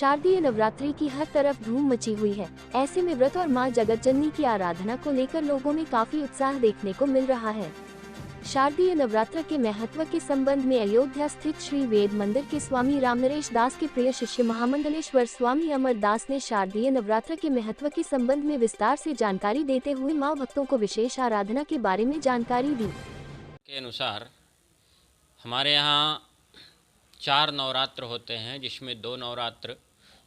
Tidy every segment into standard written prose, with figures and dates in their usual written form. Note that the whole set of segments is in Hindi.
शारदीय नवरात्रि की हर तरफ धूम मची हुई है। ऐसे में व्रत और मां जगतजननी की आराधना को लेकर लोगों में काफी उत्साह देखने को मिल रहा है। शारदीय नवरात्र के महत्व के संबंध में अयोध्या स्थित श्री वेद मंदिर के स्वामी रामनरेश दास के प्रिय शिष्य महामंडलेश्वर स्वामी अमर दास ने शारदीय नवरात्र के महत्व के संबंध में विस्तार से जानकारी देते हुए मां भक्तों को विशेष आराधना के बारे में जानकारी दी। के अनुसार हमारे यहाँ 4 नवरात्र होते हैं, जिसमें 2 नवरात्र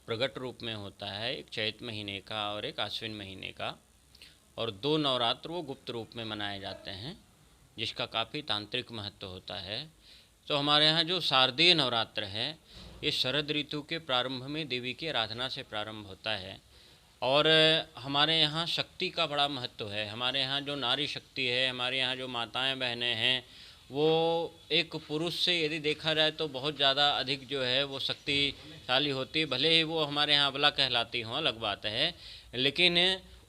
प्रगट रूप में होता है, एक चैत महीने का और एक आश्विन महीने का, और 2 नवरात्र वो गुप्त रूप में मनाए जाते हैं, जिसका काफ़ी तांत्रिक महत्व होता है। तो हमारे यहाँ जो शारदीय नवरात्र है, ये शरद ऋतु के प्रारंभ में देवी की आराधना से प्रारंभ होता है। और हमारे यहाँ शक्ति का बड़ा महत्व है। हमारे यहाँ जो नारी शक्ति है, हमारे यहाँ जो माताएं बहनें हैं, वो एक पुरुष से यदि देखा जाए तो बहुत ज़्यादा अधिक जो है वो शक्तिशाली होती है। भले ही वो हमारे यहाँ अबला कहलाती हों, अलग बात है, लेकिन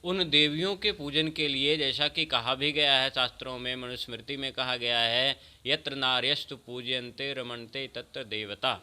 उन देवियों के पूजन के लिए, जैसा कि कहा भी गया है शास्त्रों में, मनुस्मृति में कहा गया है, यत्र नार्यस्तु पूजयन्ते रमन्ते तत्र देवता।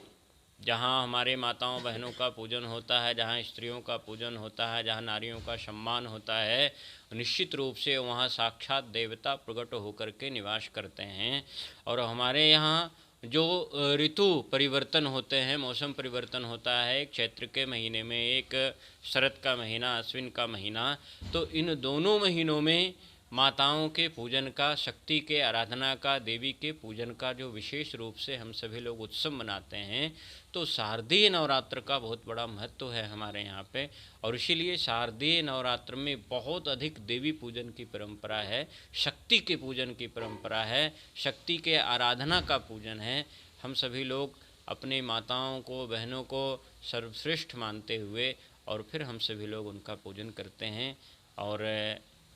जहाँ हमारे माताओं बहनों का पूजन होता है, जहाँ स्त्रियों का पूजन होता है, जहाँ नारियों का सम्मान होता है, निश्चित रूप से वहाँ साक्षात देवता प्रकट होकर के निवास करते हैं। और हमारे यहाँ जो ऋतु परिवर्तन होते हैं, मौसम परिवर्तन होता है, एक चैत्र के महीने में, एक शरद का महीना, अश्विन का महीना, तो इन दोनों महीनों में माताओं के पूजन का, शक्ति के आराधना का, देवी के पूजन का जो विशेष रूप से हम सभी लोग उत्सव मनाते हैं, तो शारदीय नवरात्र का बहुत बड़ा महत्व है हमारे यहाँ पे। और इसीलिए शारदीय नवरात्र में बहुत अधिक देवी पूजन की परंपरा है, शक्ति के पूजन की परंपरा है, शक्ति के आराधना का पूजन है। हम सभी लोग अपने माताओं को, बहनों को सर्वश्रेष्ठ मानते हुए और फिर हम सभी लोग उनका पूजन करते हैं। और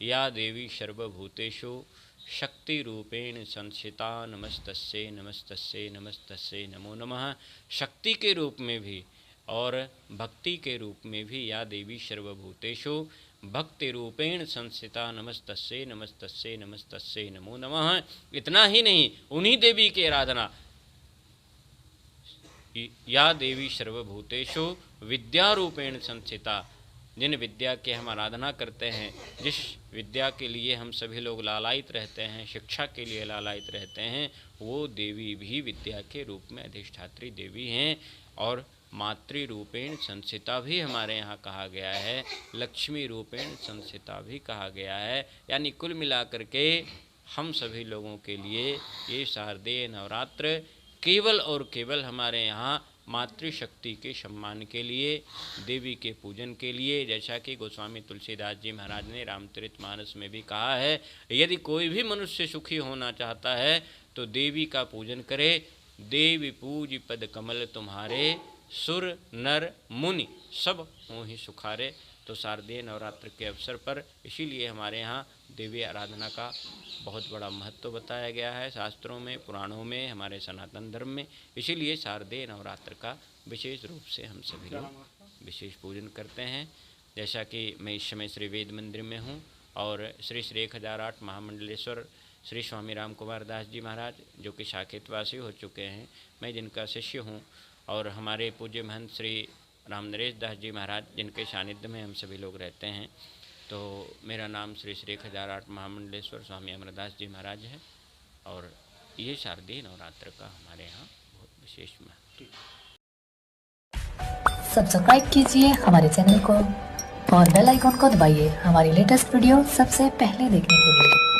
या देवी सर्वभूतेषु शक्ति रूपेण संस्थिता नमस्तस्यै नमस्तस्यै नमस्तस्यै नमो नमः। शक्ति के रूप में भी और भक्ति के रूप में भी या देवी सर्वभूतेषु भक्ति रूपेण संस्थिता नमस्तस्यै नमस्तस्यै नमस्तस्यै नमो नमः। इतना ही नहीं, उन्हीं देवी की आराधना, या देवी सर्वभूतेषु विद्या रूपेण संस्थिता, जिन विद्या के हम आराधना करते हैं, जिस विद्या के लिए हम सभी लोग लालायित रहते हैं, शिक्षा के लिए लालायित रहते हैं, वो देवी भी विद्या के रूप में अधिष्ठात्री देवी हैं। और मातृ रूपेण संस्थिता भी हमारे यहाँ कहा गया है, लक्ष्मी रूपेण संस्थिता भी कहा गया है। यानी कुल मिलाकर के हम सभी लोगों के लिए ये शारदीय नवरात्र केवल और केवल हमारे यहाँ मातृशक्ति के सम्मान के लिए, देवी के पूजन के लिए, जैसा कि गोस्वामी तुलसीदास जी महाराज ने रामचरितमानस में भी कहा है, यदि कोई भी मनुष्य सुखी होना चाहता है तो देवी का पूजन करे। देवी पूज पद कमल तुम्हारे, सुर नर मुनि सब हों ही सुखारे। तो शारदीय नवरात्र के अवसर पर इसीलिए हमारे यहाँ देवी आराधना का बहुत बड़ा महत्व बताया गया है शास्त्रों में, पुराणों में, हमारे सनातन धर्म में। इसीलिए शारदीय नवरात्र का विशेष रूप से हम सभी लोग विशेष पूजन करते हैं। जैसा कि मैं इस समय श्री वेद मंदिर में हूँ और श्री 1008 महामंडलेश्वर श्री स्वामी राम कुमार दास जी महाराज, जो कि साकेतवासी हो चुके हैं, मैं जिनका शिष्य हूँ, और हमारे पूज्य महंत श्री रामनरेश दास जी महाराज, जिनके सानिध्य में हम सभी लोग रहते हैं। तो मेरा नाम श्री 1008 महामंडलेश्वर स्वामी अमरदास जी महाराज है। और ये शारदीय नवरात्र का हमारे यहाँ बहुत विशेष महत्व। सब्सक्राइब कीजिए हमारे चैनल को और बेल आइकॉन को दबाइए हमारी लेटेस्ट वीडियो सबसे पहले देखने के लिए।